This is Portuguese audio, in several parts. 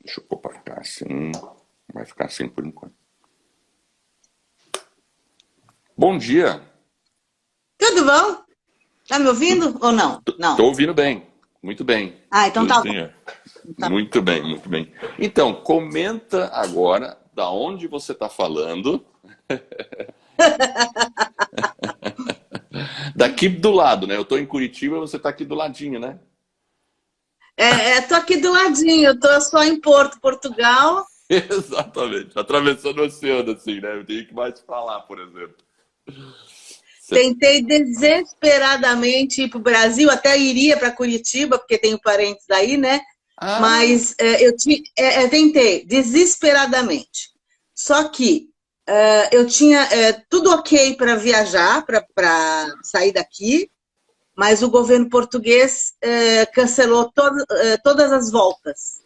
Deixa eu pôr pra cá assim. Vai ficar assim por enquanto. Bom dia. Tudo bom? Tá me ouvindo ou não? Tô Não. ouvindo bem. Muito bem. Ah, então tá bom. Tuzinho. Tá bom. Muito bem, muito bem. Então, comenta agora da onde você está falando. Daqui do lado, né? Eu tô em Curitiba, você tá aqui do ladinho, né? Tô aqui do ladinho, eu tô só em Porto, Portugal. Exatamente. Atravessando o oceano, assim, né? Eu tenho que mais falar, por exemplo. Você- Tentei desesperadamente ir para o Brasil, até iria para Curitiba, porque tenho parentes aí, né? Ah, Mas tentei desesperadamente. Só que eu tinha tudo ok para viajar, para sair daqui, mas o governo português cancelou todas as voltas.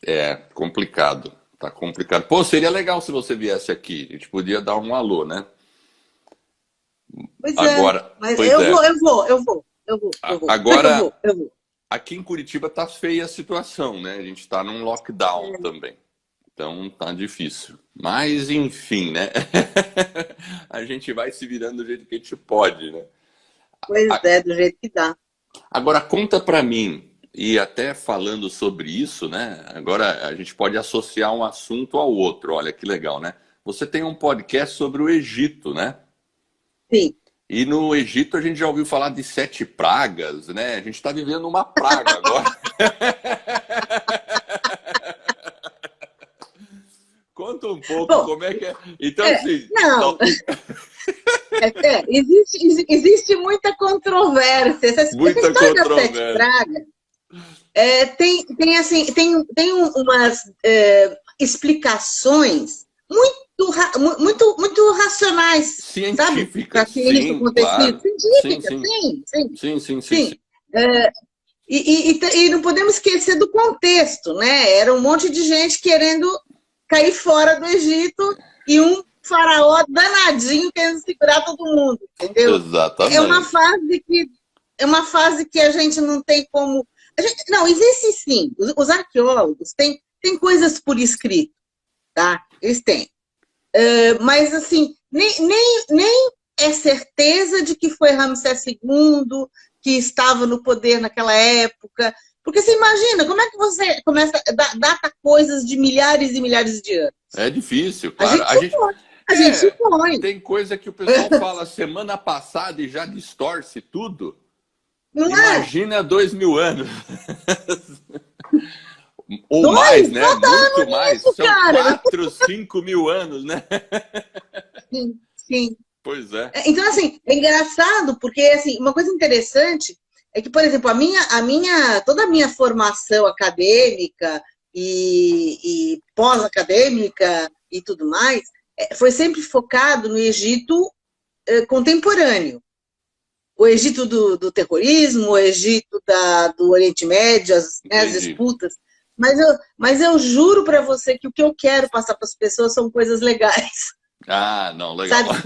é complicado. Tá complicado. Pô, seria legal se você viesse aqui. A gente podia dar um alô, né? Pois é, Agora, mas pois eu é. vou, eu vou, eu vou, eu vou, eu vou. Não é que eu Agora, vou, eu vou. aqui em Curitiba tá feia a situação, né? A gente tá num lockdown também. Então tá difícil. Mas enfim, né? A gente vai se virando do jeito que a gente pode, né? Pois A- é, do jeito que dá. Agora conta pra mim, e até falando sobre isso, né? Agora a gente pode associar um assunto ao outro. Olha que legal, né? Você tem um podcast sobre o Egito, né? Sim. E no Egito a gente já ouviu falar de sete pragas, né? A gente está vivendo uma praga agora. Conta um pouco Bom, como é que é. Então, assim, não, existe muita controvérsia. Essa muita história das sete controvérsia. pragas tem umas explicações muito racionais, sabe? Para Científicas, que isso sim, aconteça. claro. Sim, Científicas, sim. sim, sim, Sim, sim, sim, sim. sim. E não podemos esquecer do contexto, né? Era um monte de gente querendo cair fora do Egito e um faraó danadinho querendo segurar todo mundo, entendeu? É uma Exatamente. fase que é uma fase que a gente não tem como. Não, existe sim. Os arqueólogos têm coisas por escrito, tá? Eles têm. Mas, assim, nem é certeza de que foi Ramsés II que estava no poder naquela época. Porque você imagina, como é que você começa a data coisas de milhares e milhares de anos? É difícil, A claro. gente A gente. supõe, a gente É, supõe. tem coisa que o pessoal fala semana passada e já distorce tudo. Não é? Imagina 2000 anos. Ou mais, Dois? né? Quantos Muito anos mais. nisso, São cara? 4, 5 mil anos, né? Sim, sim. Pois é. Então, assim, é engraçado, porque assim, uma coisa interessante é que, por exemplo, toda a minha formação acadêmica e pós-acadêmica e tudo mais, foi sempre focado no Egito contemporâneo. O Egito do terrorismo, o Egito do Oriente Médio, as Entendi. disputas. Mas eu juro para você que o que eu quero passar para as pessoas são coisas legais. Ah, não, legal. Sabe?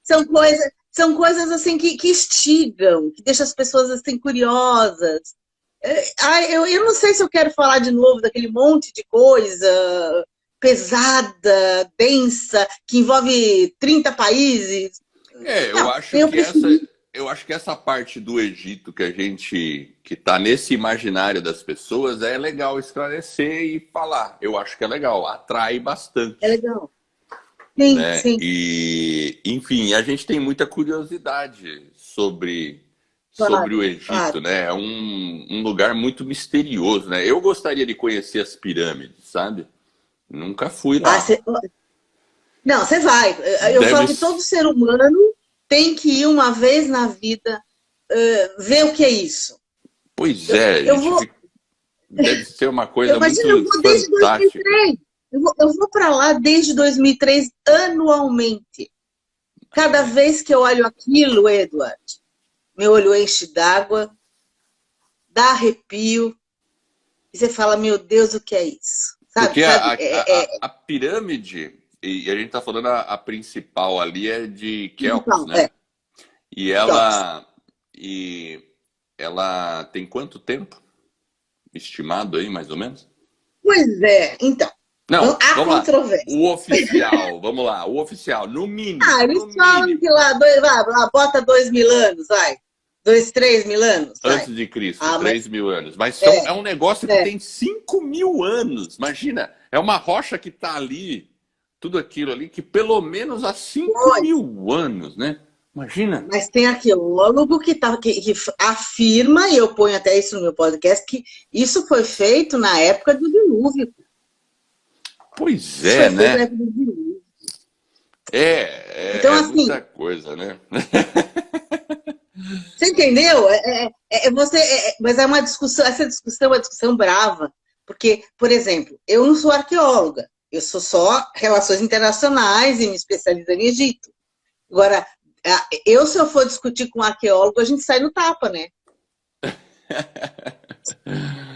São coisas, são coisas assim que instigam, que deixam as pessoas assim curiosas. Eu não sei se eu quero falar de novo daquele monte de coisa pesada, densa, que envolve 30 países. É, Não, eu preferi. eu acho que essa parte do Egito que a gente, que tá nesse imaginário das pessoas é legal esclarecer e falar. Eu acho que é legal, atrai É bastante, legal. Sim, né? sim, E, enfim, a gente tem muita curiosidade sobre o claro, Egito, claro. né? É um lugar muito misterioso, né? Eu gostaria de conhecer as pirâmides, sabe? Nunca fui Ah, lá. não, você vai. Eu Deve, falo que todo ser humano tem que ir uma vez na vida ver o que é isso. pois Eu, é, a eu gente vou, fica, deve ser uma eu coisa imagino, eu muito vou desde fantástica. 2003. Eu vou para lá desde 2003 anualmente. Cada vez que eu olho aquilo, Edward, meu olho enche d'água, dá arrepio, e você fala, meu Deus, o que é isso? Sabe, Porque sabe? a pirâmide, e a gente está falando a principal ali é de Quéops, Então, né? E Kelps. ela, e ela tem quanto tempo estimado aí, mais ou menos? Pois é, então, Não, há vamos lá. controvérsia. O oficial, vamos lá. O oficial, no mínimo, Eles no falam mínimo, que lá, bota 2.000 anos, vai. 3.000 anos, vai. antes de Cristo, Ah, mas 3.000 anos. Mas é, é um negócio que é. tem 5.000 anos. Imagina, é uma rocha que está ali, tudo aquilo ali, que pelo menos há 5.000 anos, né? Imagina. Mas tem arqueólogo que afirma, e eu ponho até isso no meu podcast, que isso foi feito na época do dilúvio. Pois Isso é, foi feito na né? época do dilúvio. É, Então, é assim, muita coisa, né? você entendeu? Mas é uma discussão, essa discussão é uma discussão brava. Porque, por exemplo, eu não sou arqueóloga, eu sou só relações internacionais e me especializo em Egito. Agora, se eu for discutir com um arqueólogo, a gente sai no tapa, né?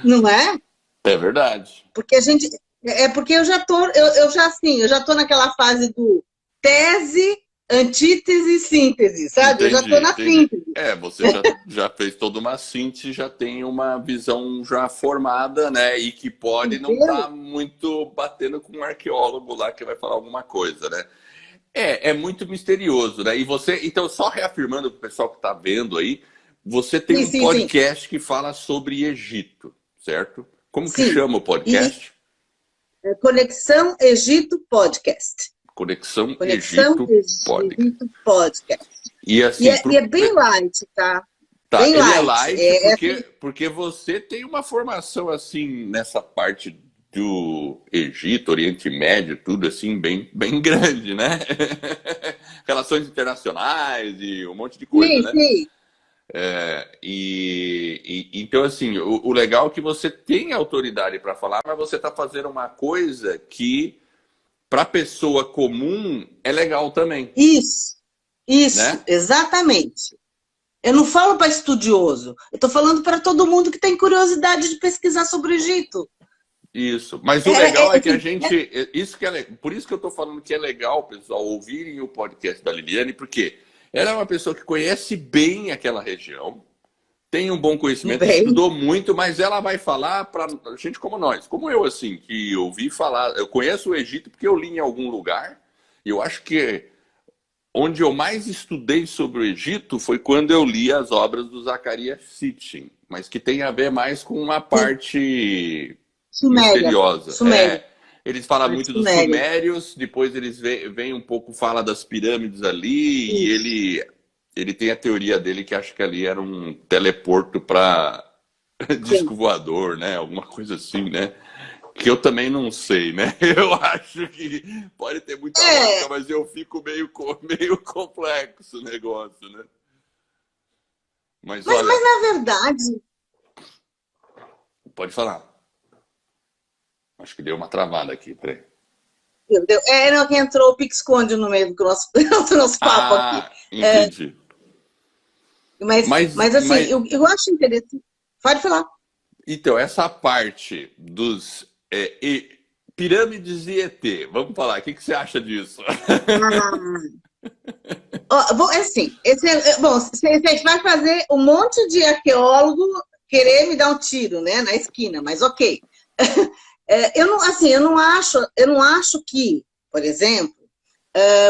Não é? É verdade. Porque a gente. Porque eu já tô naquela fase do tese, antítese, síntese, sabe? Eu já tô Entendi, na entendi. síntese. Você já fez toda uma síntese, já tem uma visão já formada, né? E que pode não Entendeu? estar muito batendo com um arqueólogo lá que vai falar alguma coisa, né? É muito misterioso, né? E você, então, só reafirmando para o pessoal que está vendo aí, você tem Sim, um sim, sim. podcast que fala sobre Egito, certo? Como que Sim. chama o E podcast? Conexão Egito Podcast. Conexão Conexão Egito Podcast. Egito Podcast. E assim, E é bem light, tá? tá, Bem ele é light. light porque você tem uma formação assim nessa parte do Egito, Oriente Médio, tudo assim bem grande, né? Relações internacionais e um monte de coisa, Sim, né? sim. Então assim, o legal é que você tem autoridade para falar, mas você está fazendo uma coisa que para pessoa comum é legal também, Isso, né? exatamente. Eu não falo para estudioso, eu estou falando para todo mundo que tem curiosidade de pesquisar sobre o Egito. Isso. Mas o legal é que a Assim, gente. Isso que por isso que eu estou falando que é legal, pessoal, ouvirem o podcast da Liliane, porque ela é uma pessoa que conhece bem aquela região, tem um bom conhecimento, bem, estudou muito, mas ela vai falar para gente como nós, como eu, assim, que ouvi falar. Eu conheço o Egito porque eu li em algum lugar, e eu acho que onde eu mais estudei sobre o Egito foi quando eu li as obras do Zacarias Sitchin, mas que tem a ver mais com uma sim, parte Suméria, misteriosa. Suméria, Eles falam arte muito dos Suméria. sumérios, depois eles vêm um pouco, fala das pirâmides ali, e Isso, ele tem a teoria dele que acha que ali era um teleporto para sim. disco voador, né? Alguma coisa assim, né? Que eu também não sei, né? Eu acho que pode ter muita lógica, É, mas eu fico meio complexo o negócio, né? Mas mas olha, na verdade, pode falar. Acho que deu uma travada aqui, peraí. entendeu? Não, que entrou o Pique-Esconde no meio do nosso, do nosso papo aqui. Ah, entendi. Mas assim, Mas eu acho interessante. Pode falar. então, essa parte dos pirâmides e ET, vamos falar, o que você acha disso? Bom, assim, bom, você vai fazer um monte de arqueólogo querer me dar um tiro, né, na esquina, mas ok. Eu não, assim, eu não acho que, por exemplo,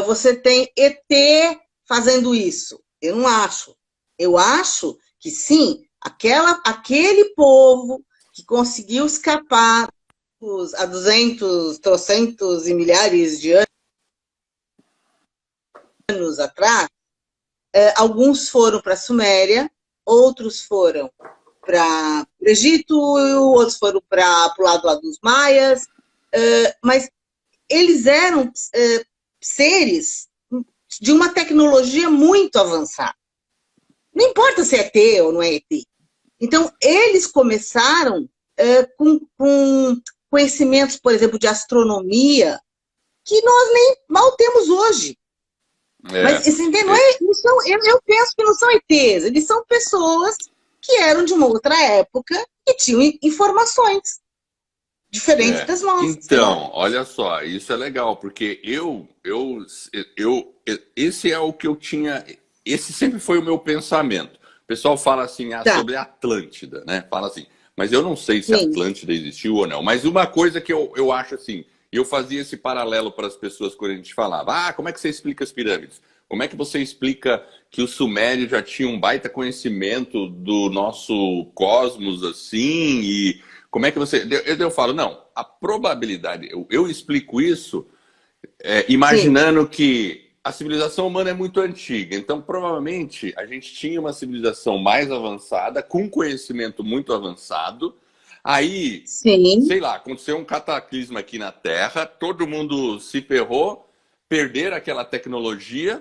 você tem ET fazendo isso. Eu não acho. Eu acho que sim, aquele povo que conseguiu escapar há 200, trocentos e milhares de anos atrás, alguns foram para a Suméria, outros foram para o Egito, outros foram para o lado lá dos Maias, mas eles eram seres de uma tecnologia muito avançada. Não importa se é ET ou não é ET. Então, eles começaram com conhecimentos, por exemplo, de astronomia, que nós nem mal temos hoje. Mas assim, não são, eu penso que não são ETs, eles são pessoas que eram de uma outra época e tinham informações diferentes das nossas. Então, olha só, isso é legal, porque esse é o que eu tinha, esse sempre foi o meu pensamento. O pessoal fala assim, Tá. sobre a Atlântida, né? Fala assim, Mas eu não sei se a Atlântida existiu ou não. Mas uma coisa que eu acho assim, e eu fazia esse paralelo para as pessoas quando a gente falava, como é que você explica as pirâmides? Como é que você explica que os sumérios já tinham um baita conhecimento do nosso cosmos assim? E como é que você... Eu falo, não, a probabilidade... Eu explico isso imaginando que a civilização humana é muito antiga. Então, provavelmente, a gente tinha uma civilização mais avançada, com conhecimento muito avançado. Aí, sei lá, aconteceu um cataclisma aqui na Terra, todo mundo se ferrou, perderam aquela tecnologia,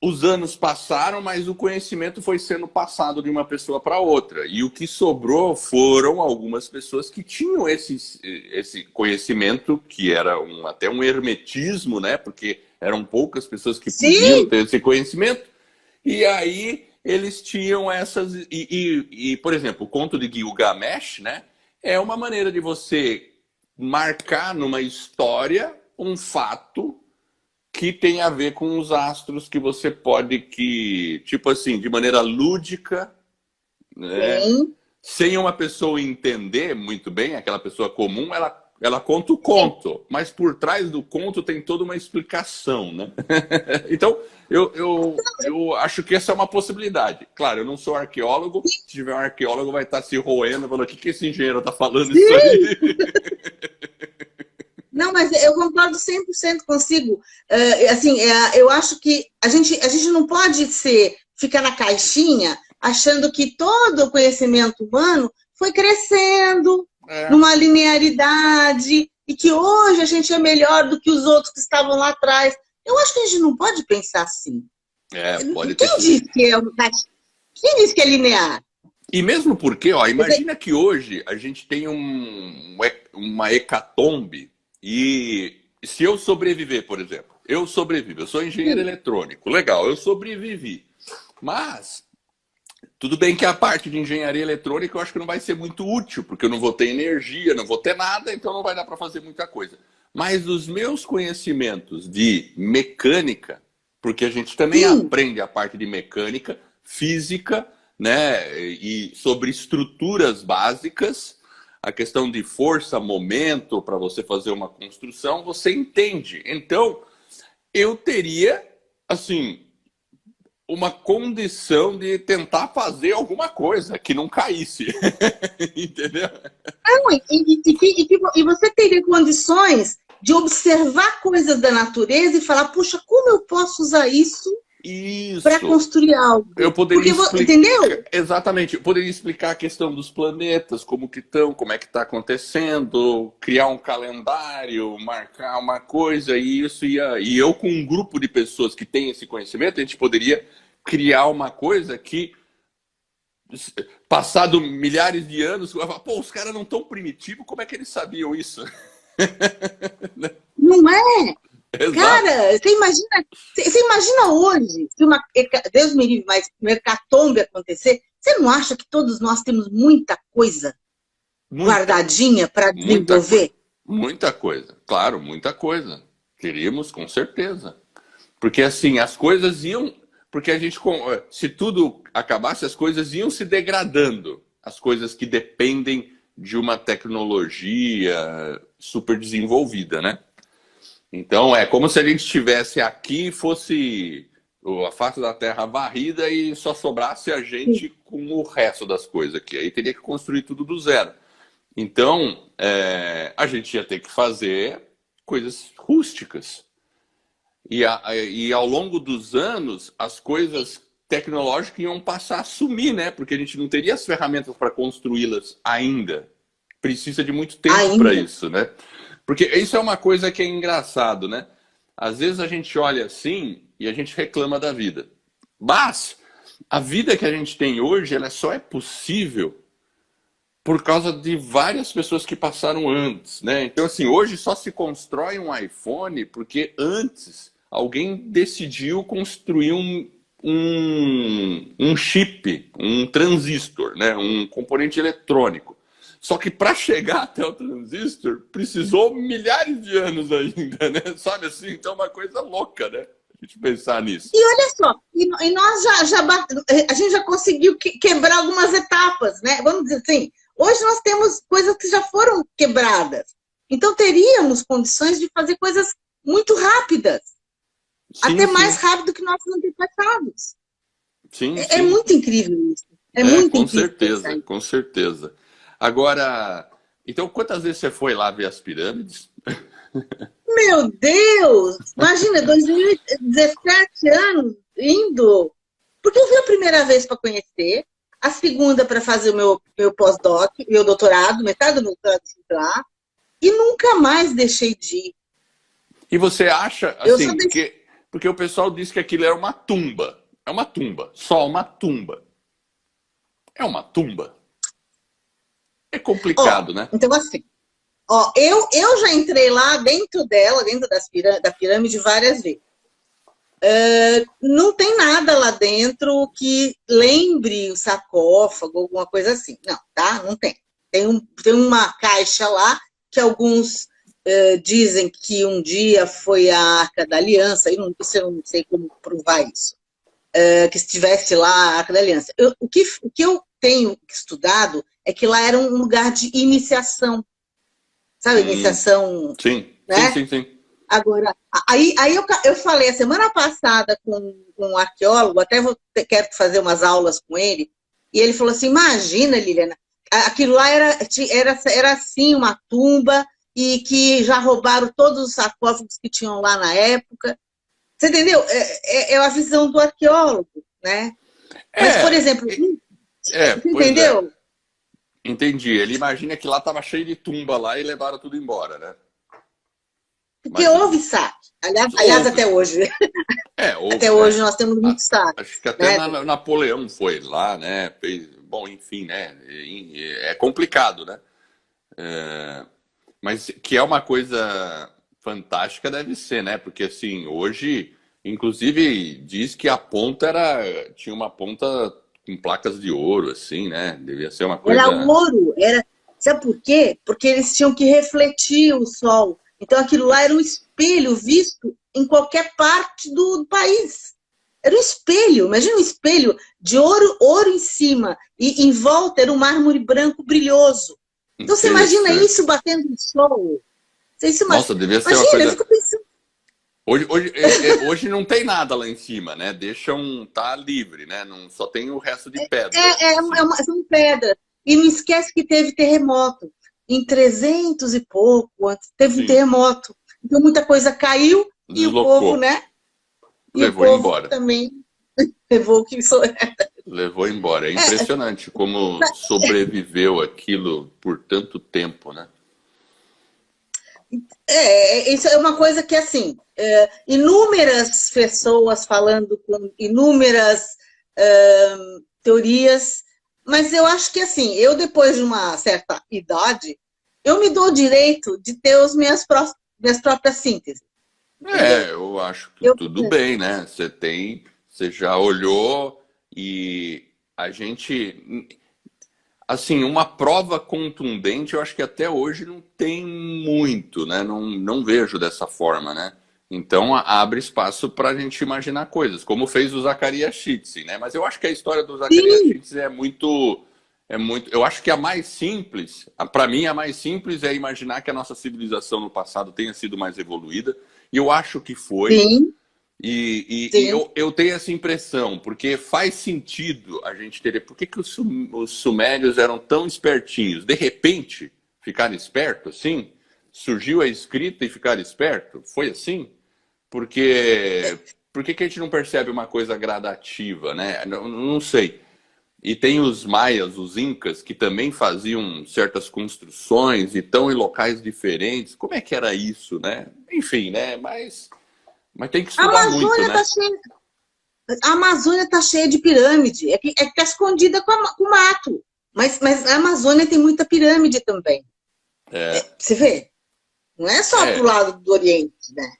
os anos passaram, mas o conhecimento foi sendo passado de uma pessoa para outra. E o que sobrou foram algumas pessoas que tinham esse conhecimento, que era até um hermetismo, né? Porque eram poucas pessoas que podiam ter esse conhecimento. E aí eles tinham essas... por exemplo, o conto de Gilgamesh, né? É uma maneira de você marcar numa história um fato que tem a ver com os astros, que você pode, tipo assim, de maneira lúdica, né? Sem uma pessoa entender muito bem, aquela pessoa comum, ela conta o conto, mas por trás do conto tem toda uma explicação, né? Então, eu acho que essa é uma possibilidade. Claro, eu não sou arqueólogo, se tiver um arqueólogo vai estar se roendo, falando, o que esse engenheiro está falando isso aí? Não, mas eu concordo 100% consigo. Assim, eu acho que a gente não pode ficar na caixinha achando que todo o conhecimento humano foi crescendo numa linearidade e que hoje a gente é melhor do que os outros que estavam lá atrás. Eu acho que a gente não pode pensar assim. Quem disse que é linear? E mesmo porque, imagina que hoje a gente tem uma hecatombe. E se eu sobreviver, por exemplo, eu sou engenheiro eletrônico, legal, eu sobrevivi. Mas, tudo bem que a parte de engenharia eletrônica eu acho que não vai ser muito útil, porque eu não vou ter energia, não vou ter nada, então não vai dar para fazer muita coisa. Mas os meus conhecimentos de mecânica, porque a gente também aprende a parte de mecânica, física, né, e sobre estruturas básicas, a questão de força, momento, para você fazer uma construção, você entende. Então, eu teria, assim, uma condição de tentar fazer alguma coisa que não caísse. Entendeu? E você teria condições de observar coisas da natureza e falar, puxa, como eu posso usar isso para construir algo? Eu poderia explicar, entendeu? Exatamente. Eu poderia explicar a questão dos planetas, como que estão, como é que está acontecendo, criar um calendário, marcar uma coisa, e eu com um grupo de pessoas que tem esse conhecimento, a gente poderia criar uma coisa que, passado milhares de anos, pô, os caras não tão primitivos, como é que eles sabiam isso? Não é? Exato. Cara, você imagina hoje, se Deus me livre, mas uma hecatombe acontecer, você não acha que todos nós temos muita coisa guardadinha para desenvolver? Muita coisa, claro, muita coisa. Teríamos, com certeza. Porque assim, as coisas iam... Porque a gente, se tudo acabasse, as coisas iam se degradando. As coisas que dependem de uma tecnologia super desenvolvida, né? Então, é como se a gente estivesse aqui e fosse a face da Terra varrida e só sobrasse a gente com o resto das coisas aqui. Aí teria que construir tudo do zero. Então, a gente ia ter que fazer coisas rústicas. E ao longo dos anos, as coisas tecnológicas iam passar a sumir, né? Porque a gente não teria as ferramentas para construí-las ainda. Precisa de muito tempo para isso, né? Porque isso é uma coisa que é engraçado, né? Às vezes a gente olha assim e a gente reclama da vida. Mas a vida que a gente tem hoje, ela só é possível por causa de várias pessoas que passaram antes, né? Então, assim, hoje só se constrói um iPhone porque antes alguém decidiu construir um chip, um transistor, né? Um componente eletrônico. Só que para chegar até o transistor, precisou milhares de anos ainda, né? Sabe assim? Então é uma coisa louca, né? A gente pensar nisso. E olha só, e nós a gente já conseguiu quebrar algumas etapas, né? Vamos dizer assim, Hoje nós temos coisas que já foram quebradas. Então teríamos condições de fazer coisas muito rápidas. Sim, Até sim. mais rápido que nossos antepassados. Sim, É sim. muito incrível isso. É muito Com incrível certeza, pensar isso. com certeza. Agora, então quantas vezes você foi lá ver as pirâmides? Meu Deus! Imagina, 2017 anos indo. Porque eu fui a primeira vez para conhecer, a segunda para fazer o meu pós-doc, meu doutorado, metade do meu doutorado lá, e nunca mais deixei de ir. E você acha, Eu só assim, deixei. porque o pessoal disse que aquilo era uma tumba. É uma tumba, só uma tumba. É uma tumba. É Ó, complicado, né? então assim, ó, eu já entrei lá dentro dela, dentro da pirâmide várias vezes. Não tem nada lá dentro que lembre o sarcófago, alguma coisa assim. Não, tá? Não tem. Tem uma caixa lá que alguns dizem que um dia foi a Arca da Aliança, isso eu não sei como provar isso, que estivesse lá a Arca da Aliança. O que eu tenho estudado é que lá era um lugar de iniciação, sabe? Iniciação, Sim, sim, né? sim, sim. Agora, aí eu falei a semana passada com um arqueólogo, até quero fazer umas aulas com ele, e ele falou assim, imagina, Liliana, aquilo lá era assim uma tumba, e que já roubaram todos os sarcófagos que tinham lá na época. Você entendeu? É a visão do arqueólogo, né? Mas, por É, exemplo, você pois é. entendeu? Entendi. Ele imagina que lá tava cheio de tumba lá e levaram tudo embora, né? Porque Imagina. houve saque. Aliás, Houve. até hoje. Houve, Até hoje né? nós temos muito saque. Acho que até Né? Napoleão foi lá, né? Bom, enfim, né? É complicado, né? Mas que é uma coisa fantástica deve ser, né? Porque assim, hoje, inclusive, diz que a ponta tinha uma ponta com placas de ouro, assim, né? Devia ser uma Era coisa. ouro, sabe por quê? Porque eles tinham que refletir o sol. Então aquilo lá era um espelho visto em qualquer parte do país. Era um espelho, imagina um espelho de ouro, ouro em cima, e em volta era um mármore branco brilhoso. Então você imagina Interessante. isso batendo no sol. Nossa, devia ser uma Imagina, eu coisa. fico pensando, Hoje não tem nada lá em cima, né? Tá livre, né? Não, só tem o resto de pedra, assim. são pedras. E não esquece que teve terremoto. Em 300 e pouco, antes, teve um Sim, terremoto. Então muita coisa caiu e o povo, deslocou, né? E o levou povo embora. também levou o que sou. Levou embora. É impressionante como sobreviveu aquilo por tanto tempo, né? Isso é uma coisa que, assim, inúmeras pessoas falando com inúmeras teorias, mas eu acho que, assim, eu, depois de uma certa idade, eu me dou o direito de ter minhas próprias sínteses, entendeu? Eu acho que Eu, tudo bem, né? Você já olhou e a gente, assim, uma prova contundente, eu acho que até hoje não tem muito, né? Não vejo dessa forma, né? Então abre espaço para a gente imaginar coisas, como fez o Zacarias Schitze, né? Mas eu acho que a história do Zacarias sim, Schitze é muito. Eu acho que a mais simples, para mim, a mais simples é imaginar que a nossa civilização no passado tenha sido mais evoluída. E eu acho que foi. sim, E sim. eu tenho essa impressão, porque faz sentido a gente ter. Por que os sumérios eram tão espertinhos? De repente, ficaram espertos, assim? Surgiu a escrita e ficaram esperto? Foi assim? Porque. Por que a gente não percebe uma coisa gradativa, né? Não sei. E tem os maias, os incas, que também faziam certas construções e estão em locais diferentes. Como é que era isso, né? Enfim, né? Mas tem que A estudar muito, Amazônia né? está cheia, a Amazônia tá cheia de pirâmide, é que tá escondida com mato, mas a Amazônia tem muita pirâmide também. É, Você vê? Não é só pro é. lado do Oriente, né?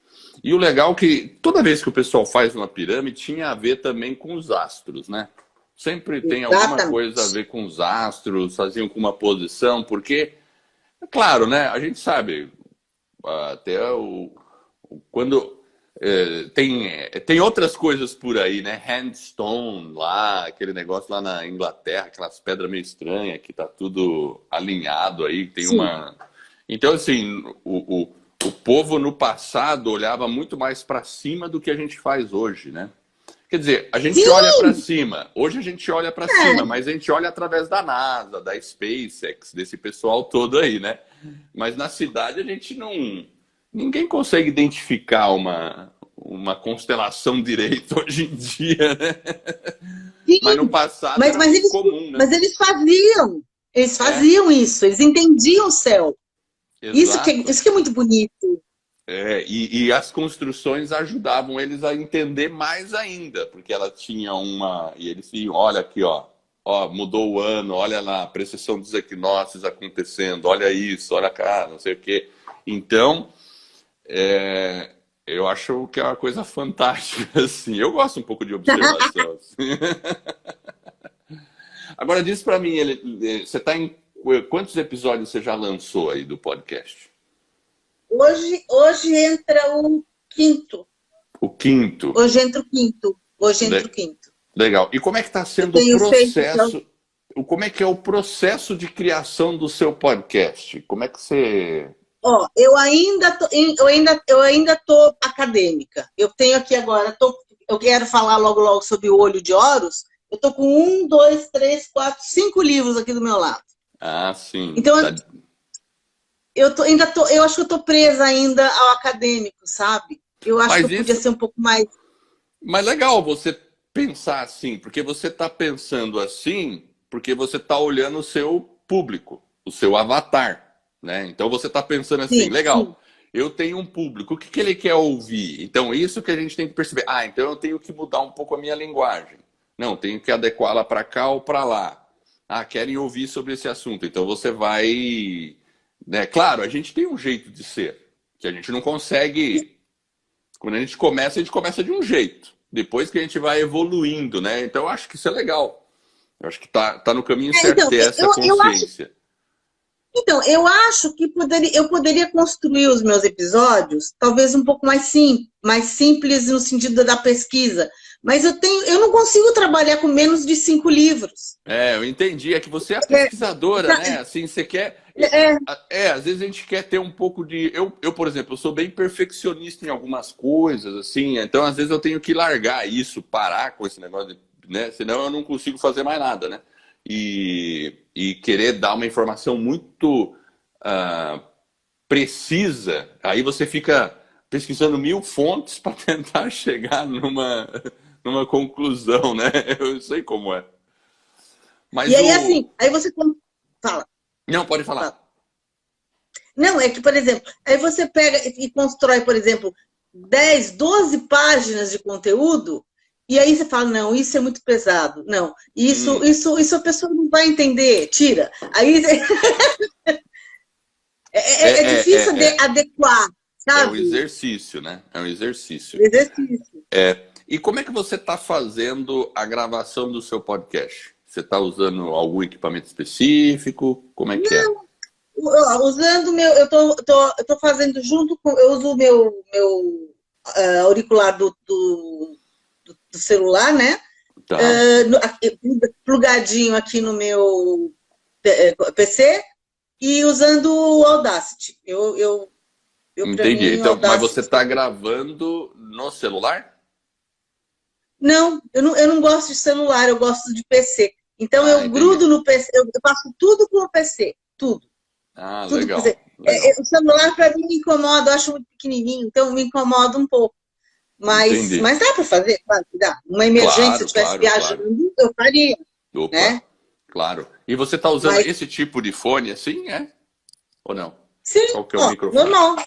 E o legal é que toda vez que o pessoal faz uma pirâmide, tinha a ver também com os astros, né? Sempre tem alguma coisa a Exatamente. ver com os astros, faziam com uma posição, porque, é claro, né? A gente sabe, até quando Tem outras coisas por aí, né? Handstone lá, aquele negócio lá na Inglaterra, aquelas pedras meio estranhas, que tá tudo alinhado aí, tem Sim. uma... Então, assim, o povo no passado olhava muito mais para cima do que a gente faz hoje, né? Quer dizer, a gente olha para cima. Hoje a gente olha para cima, mas a gente olha através da NASA, da SpaceX, desse pessoal todo aí, né? Mas na cidade a gente não... Ninguém consegue identificar uma constelação direito hoje em dia, né? Sim. Mas no passado Mas, era mas, muito eles, comum, né? mas eles faziam isso, eles entendiam o céu. Exato. Isso que é muito bonito. E as construções ajudavam eles a entender mais ainda, porque ela tinha uma... E eles iam, olha aqui, ó, mudou o ano, olha lá, a precessão dos equinócios acontecendo, olha isso, olha cá, não sei o quê. Então, eu acho que é uma coisa fantástica, assim. Eu gosto um pouco de observação, assim. Agora, diz pra mim, você tá em... Quantos episódios você já lançou aí do podcast? Hoje entra o quinto. O quinto. Hoje entra o quinto. Legal. E como é que está sendo o processo? Como é que é o processo de criação do seu podcast? Como é que você... Eu ainda tô acadêmica. Eu tenho aqui agora, eu quero falar logo sobre o Olho de Horus. Eu tô com 1, 2, 3, 4, 5 livros aqui do meu lado. Ah, sim. Então, eu acho que eu tô presa ainda ao acadêmico, sabe? Eu acho que eu podia ser um pouco mais... Mas legal você pensar assim, porque você está pensando assim, porque você está olhando o seu público, o seu avatar, né? Então você está pensando assim, Sim, legal, sim. eu tenho um público, o que ele quer ouvir? Então isso que a gente tem que perceber. Então eu tenho que mudar um pouco a minha linguagem. Não, tenho que adequá-la para cá ou para lá. Querem ouvir sobre esse assunto. Então você vai... Né? Claro, a gente tem um jeito de ser, que a gente não consegue... Quando a gente começa de um jeito. Depois que a gente vai evoluindo, né? Então eu acho que isso é legal. Eu acho que tá no caminho certo ter essa consciência. Eu acho que eu poderia construir os meus episódios talvez um pouco mais simples no sentido da pesquisa. Mas eu não consigo trabalhar com menos de 5 livros. Eu entendi. É que você é pesquisadora, né? Assim, você quer... às vezes a gente quer ter um pouco de... Eu, por exemplo, eu sou bem perfeccionista em algumas coisas, assim. Então, às vezes eu tenho que largar isso, parar com esse negócio, né? Senão eu não consigo fazer mais nada, né? E querer dar uma informação muito precisa. Aí você fica pesquisando 1000 fontes para tentar chegar numa conclusão, né? Eu sei como é. Mas e aí, assim, aí você fala. Não, pode falar. Fala. Não, é que, por exemplo, aí você pega e constrói, por exemplo, 10, 12 páginas de conteúdo, e aí você fala, não, isso é muito pesado. Não, isso a pessoa não vai entender, tira. Aí é difícil adequar, sabe? É um exercício, né? É um exercício. Exercício. E como é que você está fazendo a gravação do seu podcast? Você está usando algum equipamento específico? Como é que é? Usando eu tô fazendo junto com... Eu uso o meu auricular do celular, né? Tá. Plugadinho aqui no meu PC e usando o Audacity. Entendi. Então, Audacity... Mas você está gravando no celular? Não, eu não gosto de celular, eu gosto de PC. Então eu grudo no PC, eu faço tudo com o PC, tudo. Tudo, legal. O celular para mim me incomoda, eu acho muito pequenininho, então me incomoda um pouco. Mas dá para fazer, claro que dá. Uma emergência, se eu estivesse viajando, eu faria. Opa, né? Claro. E você está usando esse tipo de fone assim, Ou não? Sim, qual que é o microfone? Normal.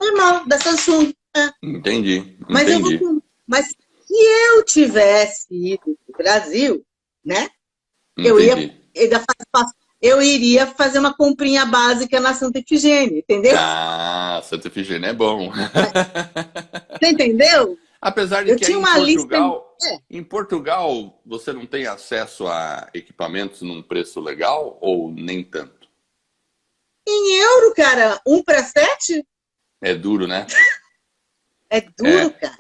Normal, da Samsung. Entendi. Mas se eu tivesse ido para o Brasil, né? Eu iria fazer uma comprinha básica na Santa Efigênia, entendeu? Santa Efigênia é bom. Você entendeu? Apesar de que em Portugal você não tem acesso a equipamentos num preço legal ou nem tanto? Em euro, cara, 1 para 7? É duro, né? É duro, cara.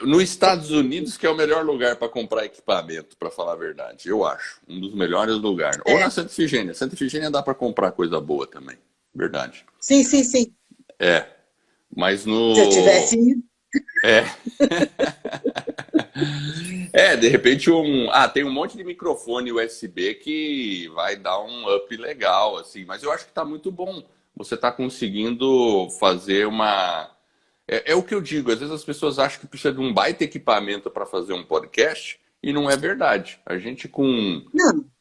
Nos Estados Unidos que é o melhor lugar para comprar equipamento, para falar a verdade, eu acho. Um dos melhores lugares. Ou na Santa Efigênia. Santa Efigênia dá para comprar coisa boa também. Verdade. Sim, sim, sim. Mas Se eu tivesse ido. De repente tem um monte de microfone USB que vai dar um up legal, assim. Mas eu acho que tá muito bom. Você tá conseguindo fazer uma... É o que eu digo, às vezes as pessoas acham que precisa de um baita equipamento para fazer um podcast e não é verdade. A gente com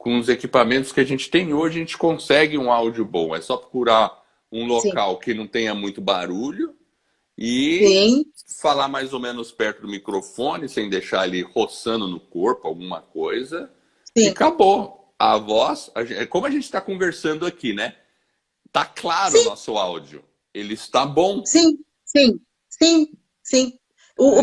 os equipamentos que a gente tem hoje, a gente consegue um áudio bom. É só procurar um local que não tenha muito barulho e falar mais ou menos perto do microfone, sem deixar ele roçando no corpo, alguma coisa. E acabou. A voz, como a gente está conversando aqui, né? Tá claro o nosso áudio. Ele está bom. Sim.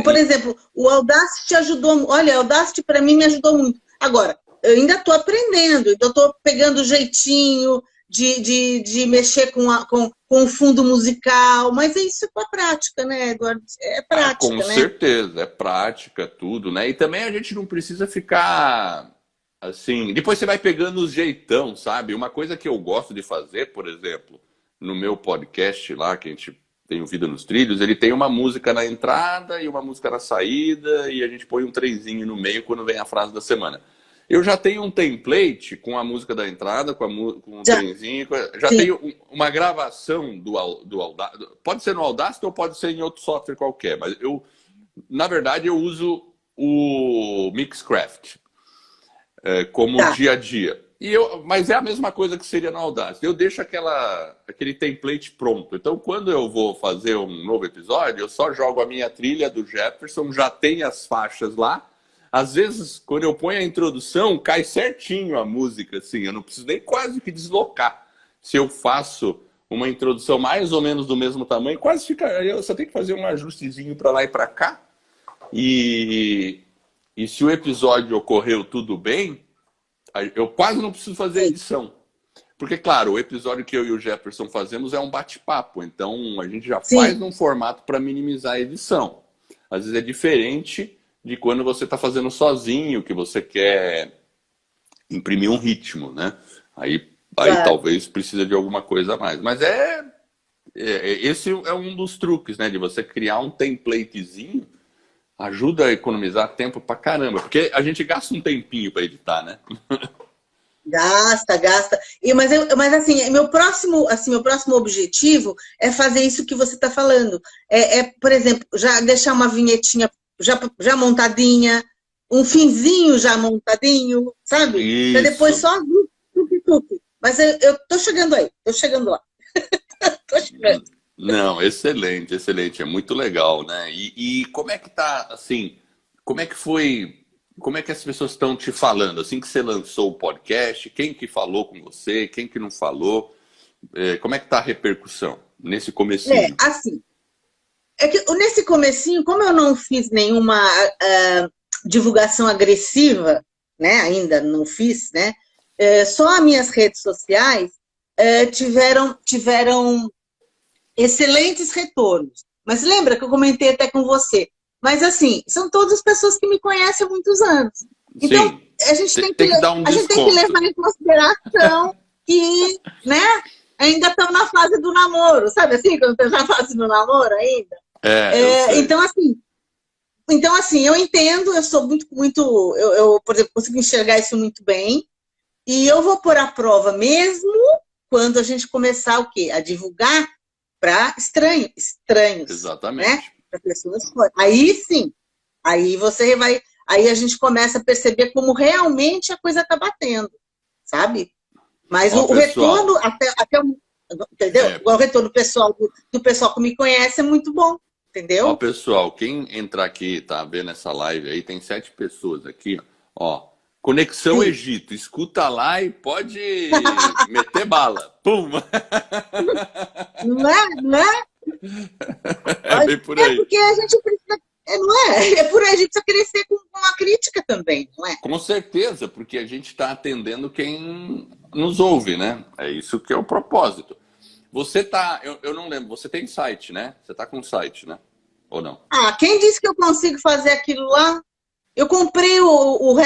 Por exemplo, o Audacity ajudou. Olha, o Audacity para mim me ajudou muito. Agora, eu ainda estou aprendendo, então estou pegando o jeitinho de mexer com o fundo musical, mas é isso com a prática, né, Eduardo? É prática, com certeza, é prática, tudo, né? E também a gente não precisa ficar assim. Depois você vai pegando os jeitão, sabe? Uma coisa que eu gosto de fazer, por exemplo, no meu podcast lá, que a gente tem o Vida nos Trilhos, ele tem uma música na entrada e uma música na saída, e a gente põe um trenzinho no meio quando vem a frase da semana. Eu já tenho um template com a música da entrada, com um trenzinho, já tenho uma gravação do Audacity, pode ser no Audacity ou pode ser em outro software qualquer, mas na verdade, eu uso o Mixcraft como dia a dia. Mas é a mesma coisa que seria no Audacity. Eu deixo aquele template pronto. Então, quando eu vou fazer um novo episódio, eu só jogo a minha trilha do Jefferson, já tem as faixas lá. Às vezes, quando eu ponho a introdução, cai certinho a música, assim. Eu não preciso nem quase que deslocar. Se eu faço uma introdução mais ou menos do mesmo tamanho, quase fica... Eu só tenho que fazer um ajustezinho para lá e para cá. E se o episódio ocorreu tudo bem, eu quase não preciso fazer edição. Porque, claro, o episódio que eu e o Jefferson fazemos é um bate-papo. Então, a gente já faz num formato para minimizar a edição. Às vezes é diferente de quando você está fazendo sozinho, que você quer imprimir um ritmo, né? Aí talvez precisa de alguma coisa a mais. Mas esse é um dos truques, né? De você criar um templatezinho, ajuda a economizar tempo pra caramba. Porque a gente gasta um tempinho para editar, né? Gasta. Mas assim, meu próximo objetivo é fazer isso que você está falando. Por exemplo, já deixar uma vinhetinha já montadinha, um finzinho já montadinho, sabe? Para depois só tupi. Mas eu tô chegando aí, tô chegando lá. Tô chegando. Não, excelente. É muito legal, né? E como é que tá, assim, como é que as pessoas estão te falando? Assim que você lançou o podcast, quem que falou com você, quem que não falou? Como é que tá a repercussão nesse comecinho? Assim, que nesse comecinho, como eu não fiz nenhuma divulgação agressiva, né? Ainda não fiz, né? Só as minhas redes sociais tiveram excelentes retornos. Mas lembra que eu comentei até com você? Mas assim, são todas pessoas que me conhecem há muitos anos. Então, sim, a gente tem que dar um desconto. A gente tem que levar em consideração que, né, ainda estamos na fase do namoro, sabe assim, quando está na fase do namoro ainda? Então assim, eu entendo, eu sou muito, eu, por exemplo, consigo enxergar isso muito bem, e eu vou pôr à prova mesmo quando a gente começar o quê? A divulgar para estranhos. Exatamente. Né? Para pessoas fora. Aí sim, aí você vai, aí a gente começa a perceber como realmente a coisa está batendo, sabe? Mas o retorno entendeu? O retorno do pessoal que me conhece é muito bom, entendeu? Pessoal, quem entrar aqui, tá vendo essa live aí, tem 7 pessoas aqui, ó. Conexão Egito, escuta lá e pode meter bala. Pum! Não é? É bem por aí. É porque a gente precisa, não é? É por aí, a gente precisa crescer com uma crítica também, não é? Com certeza, porque a gente está atendendo quem nos ouve, né? É isso que é o propósito. Você tá, eu não lembro, você tem site, né? Você tá com site, né? ou não? Ah, quem disse que eu consigo fazer aquilo lá? Eu comprei o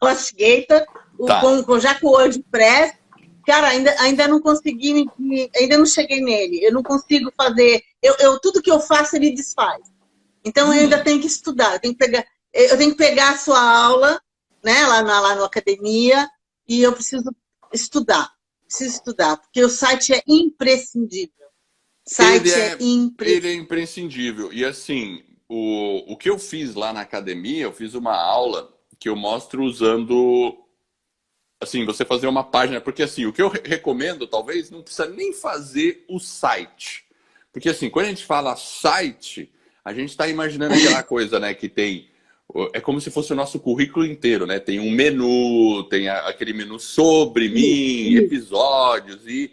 HostGator Tá. já com o WordPress. Cara, ainda não consegui, ainda não cheguei nele. Eu não consigo fazer. Tudo que eu faço, ele desfaz. Então, eu ainda tenho que estudar. Eu tenho que pegar a sua aula, né, lá na academia, e eu preciso estudar. Preciso estudar, porque o site é imprescindível. Ele é imprescindível. E assim, o que eu fiz lá na academia, eu fiz uma aula que eu mostro usando, assim, você fazer uma página. Porque assim, o que eu recomendo, talvez, não precisa nem fazer o site. Porque assim, quando a gente fala site, a gente está imaginando aquela coisa, né, que tem... É como se fosse o nosso currículo inteiro, né? Tem um menu, tem aquele menu sobre mim, episódios, e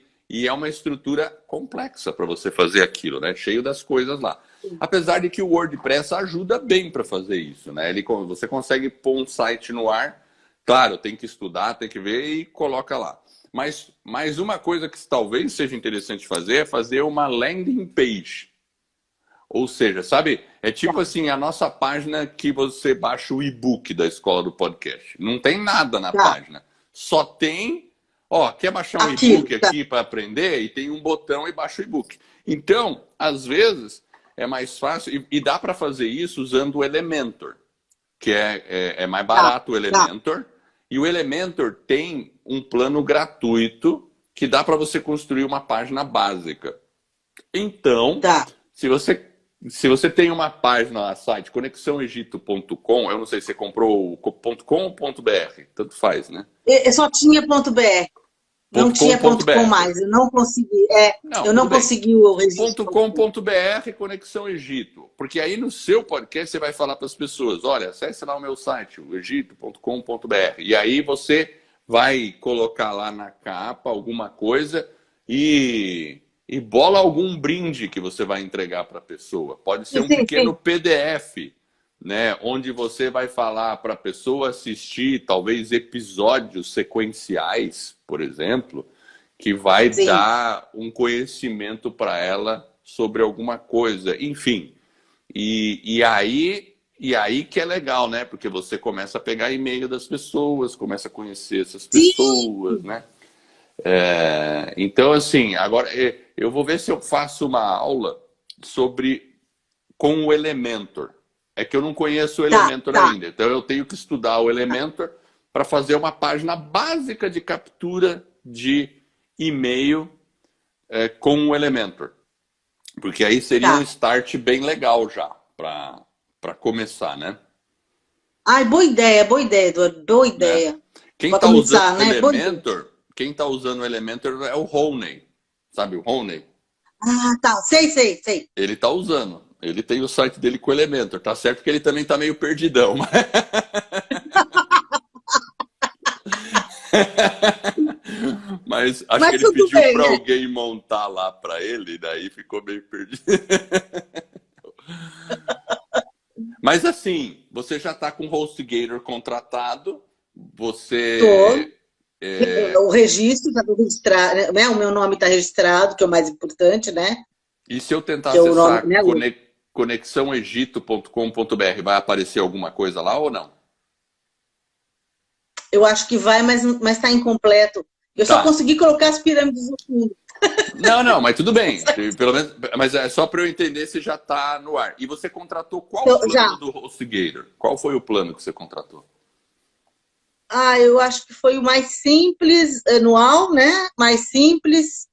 é uma estrutura complexa para você fazer aquilo, né? Cheio das coisas lá. Apesar de que o WordPress ajuda bem para fazer isso, né? Você consegue pôr um site no ar, claro, tem que estudar, tem que ver e coloca lá. Mas uma coisa que talvez seja interessante fazer é fazer uma landing page. Ou seja, sabe, é tipo assim, a nossa página que você baixa o e-book da Escola do Podcast. Não tem nada na página. Só tem, quer baixar um e-book aqui para aprender? E tem um botão e baixa o e-book. Então, às vezes, é mais fácil, e dá para fazer isso usando o Elementor, que é mais barato o Elementor. E o Elementor tem um plano gratuito que dá para você construir uma página básica. Então, se você tem uma página no site, conexãoegito.com, eu não sei se você comprou .com ou .br, tanto faz, né? Eu só tinha .br. Não tinha .com mais, eu não consegui. Eu não consegui o registro. .com.br, Conexão Egito. Porque aí no seu podcast você vai falar para as pessoas, olha, acesse lá o meu site, o egito.com.br. E aí você vai colocar lá na capa alguma coisa e bola algum brinde que você vai entregar para a pessoa. Pode ser um pequeno PDF, né, onde você vai falar para a pessoa assistir talvez episódios sequenciais, por exemplo, que vai dar um conhecimento para ela sobre alguma coisa. Enfim, e aí que é legal, né? Porque você começa a pegar e-mail das pessoas, começa a conhecer essas pessoas, né? Então, assim, agora eu vou ver se eu faço uma aula com o Elementor. É que eu não conheço o Elementor ainda. Então, eu tenho que estudar o Elementor para fazer uma página básica de captura de e-mail com o Elementor. Porque aí seria um start bem legal já, para começar, né? Ai, boa ideia, Eduardo. Boa ideia. Quem está usando o Elementor... Quem está usando o Elementor é o Rony. Sabe o Rony? Ah, tá. Sei. Ele está usando. Ele tem o site dele com o Elementor. Tá certo que ele também está meio perdidão. Mas acho que ele pediu para alguém montar lá para ele, e daí ficou meio perdido. Mas assim, você já está com o HostGator contratado. Você... O registro está registrado, né? O meu nome está registrado, que é o mais importante, né? E se eu tentar acessar conexãoegito.com.br, vai aparecer alguma coisa lá ou não? Eu acho que vai, mas está incompleto. Eu só consegui colocar as pirâmides no fundo. Não, mas tudo bem. Pelo menos, mas é só para eu entender se já está no ar. E você contratou qual plano do HostGator? Qual foi o plano que você contratou? Eu acho que foi o mais simples, anual, né? Mais simples.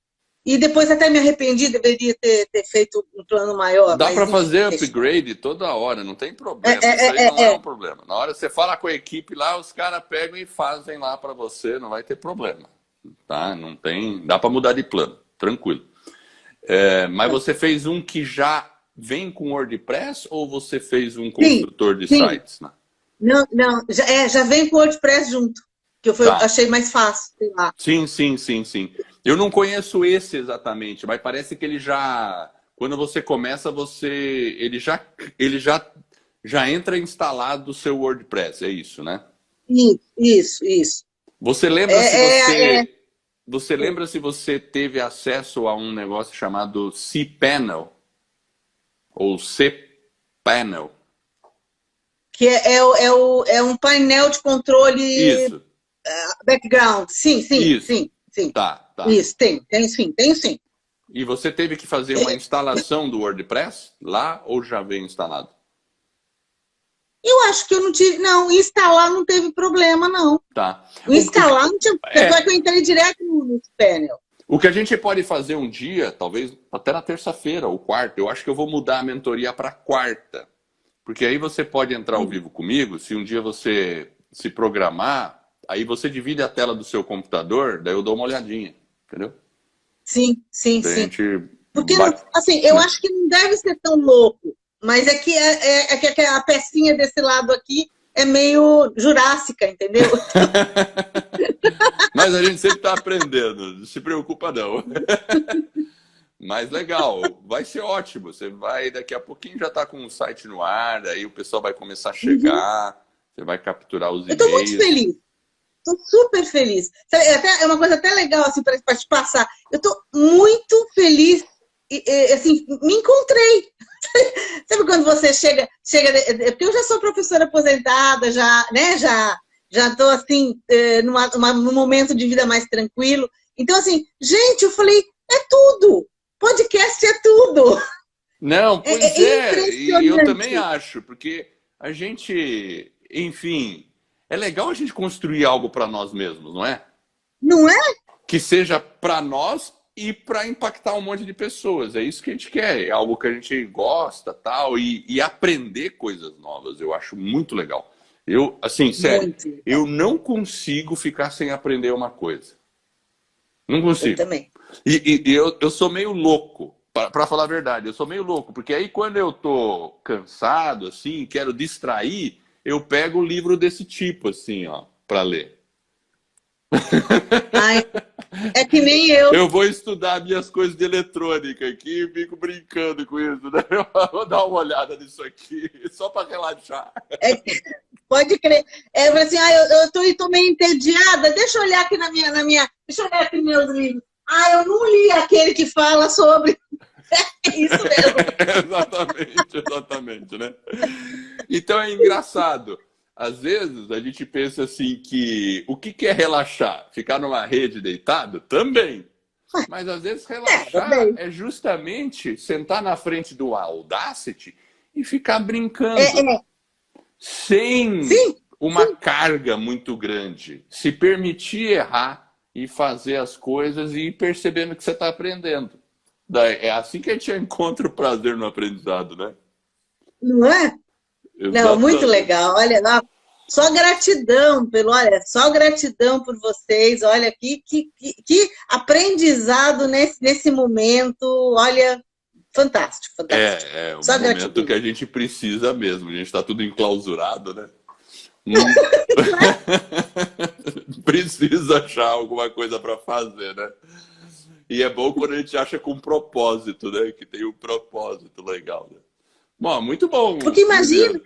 E depois até me arrependi, deveria ter feito um plano maior. Dá para fazer upgrade toda hora, não tem problema. Isso aí não é um problema. Na hora que você fala com a equipe lá, os caras pegam e fazem lá para você, não vai ter problema. Tá? Não tem... Dá para mudar de plano, tranquilo. Mas você fez um que já vem com WordPress ou você fez um construtor de sites? Né? Não, já vem com o WordPress junto, que eu achei mais fácil, sei lá. Sim. Eu não conheço esse exatamente, mas parece que ele já... Quando você começa, ele já entra instalado o seu WordPress, é isso, né? Isso. Você lembra Você lembra se você teve acesso a um negócio chamado cPanel? Ou cPanel. Que é um painel de controle Isso. background. Sim, Isso. sim. Tá. Isso, tenho sim. E você teve que fazer uma instalação do WordPress lá ou já veio instalado? Eu acho que eu não tive. Não, instalar não teve problema, não. Tá. Instalar não tinha. Tanto é que eu entrei direto no panel. O que a gente pode fazer um dia, talvez até na terça-feira ou quarta, eu acho que eu vou mudar a mentoria para quarta. Porque aí você pode entrar ao vivo comigo, se um dia você se programar, aí você divide a tela do seu computador, daí eu dou uma olhadinha, entendeu? Sim. Porque, assim, eu acho que não deve ser tão louco, mas é que a pecinha desse lado aqui é meio jurássica, entendeu? Mas a gente sempre está aprendendo, não se preocupa não. Mas legal, vai ser ótimo. Você vai, daqui a pouquinho já está com o site no ar, aí o pessoal vai começar a chegar, você vai capturar os e-mails. Eu estou muito feliz. Estou super feliz. É uma coisa até legal assim, para te passar. Eu estou muito feliz. Assim, me encontrei. Sabe quando você chega... Porque eu já sou professora aposentada, já estou assim, num momento de vida mais tranquilo. Então, assim, gente, eu falei, é tudo. Podcast é tudo. Não, pois e eu também acho, porque a gente, enfim, é legal a gente construir algo para nós mesmos, não é? Não é? Que seja para nós e para impactar um monte de pessoas. É isso que a gente quer, é algo que a gente gosta, tal, e aprender coisas novas. Eu acho muito legal. Eu, assim, sério, eu não consigo ficar sem aprender uma coisa. Não consigo. Eu também. E eu sou meio louco, para falar a verdade, eu sou meio louco, porque aí quando eu tô cansado, assim, quero distrair, eu pego um livro desse tipo, assim, ó, para ler. Ai, é que nem eu. Eu vou estudar minhas coisas de eletrônica aqui e fico brincando com isso, né? Eu vou dar uma olhada nisso aqui, só para relaxar. Pode crer. Eu falei assim, eu tô meio entediada, deixa eu olhar aqui deixa eu olhar aqui meus livros. Eu não li aquele que fala sobre... É isso mesmo. Exatamente, né? Então é engraçado. Às vezes a gente pensa assim que o que é relaxar? Ficar numa rede deitado? Também. Mas às vezes relaxar é justamente sentar na frente do Audacity e ficar brincando. Sem uma carga muito grande. Se permitir errar e fazer as coisas e ir percebendo que você está aprendendo. É assim que a gente encontra o prazer no aprendizado, né? Não é? Exatamente. Não, muito legal. Olha lá, só gratidão só gratidão por vocês. Olha, que aprendizado nesse momento. Olha, fantástico. É um momento gratidão. Que a gente precisa mesmo. A gente está tudo enclausurado, né? Precisa achar alguma coisa para fazer, né? E é bom quando a gente acha com propósito, né? Que tem um propósito legal, né? Bom, muito bom. Porque imagina,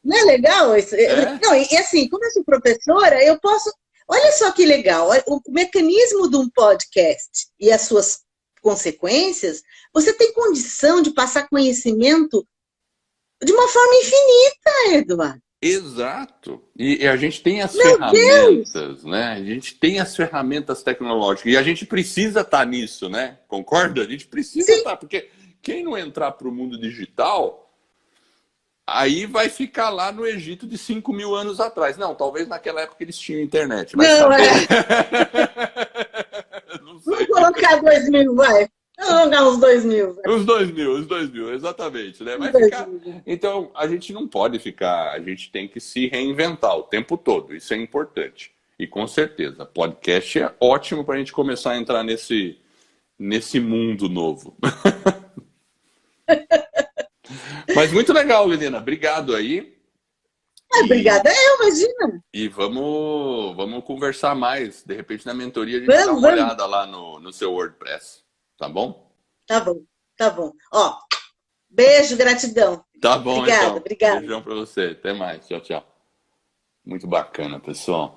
não é legal? Isso? Não, e assim, como eu sou professora, eu posso... Olha só que legal, o mecanismo de um podcast e as suas consequências, você tem condição de passar conhecimento de uma forma infinita, Eduardo. Exato. E a gente tem as ferramentas, né? A gente tem as ferramentas tecnológicas. E a gente precisa estar nisso, né? Concorda? A gente precisa estar, porque quem não entrar para o mundo digital, aí vai ficar lá no Egito de 5.000 anos atrás. Não, talvez naquela época eles tinham internet. Mas não, não sei. Vamos colocar 2.000, vai. Vamos colocar uns 2.000. Os 2.000, exatamente. Né? Vai ficar... Então, a gente não pode ficar... A gente tem que se reinventar o tempo todo. Isso é importante. E com certeza, podcast é ótimo para a gente começar a entrar nesse mundo novo. Mas muito legal, Liliana. Obrigado aí. Obrigada, imagina. E vamos conversar mais. De repente, na mentoria, a gente dá uma olhada lá no seu WordPress. Tá bom? Tá bom. Ó, beijo, gratidão. Tá bom, obrigada. Beijão pra você. Até mais. Tchau, tchau. Muito bacana, pessoal.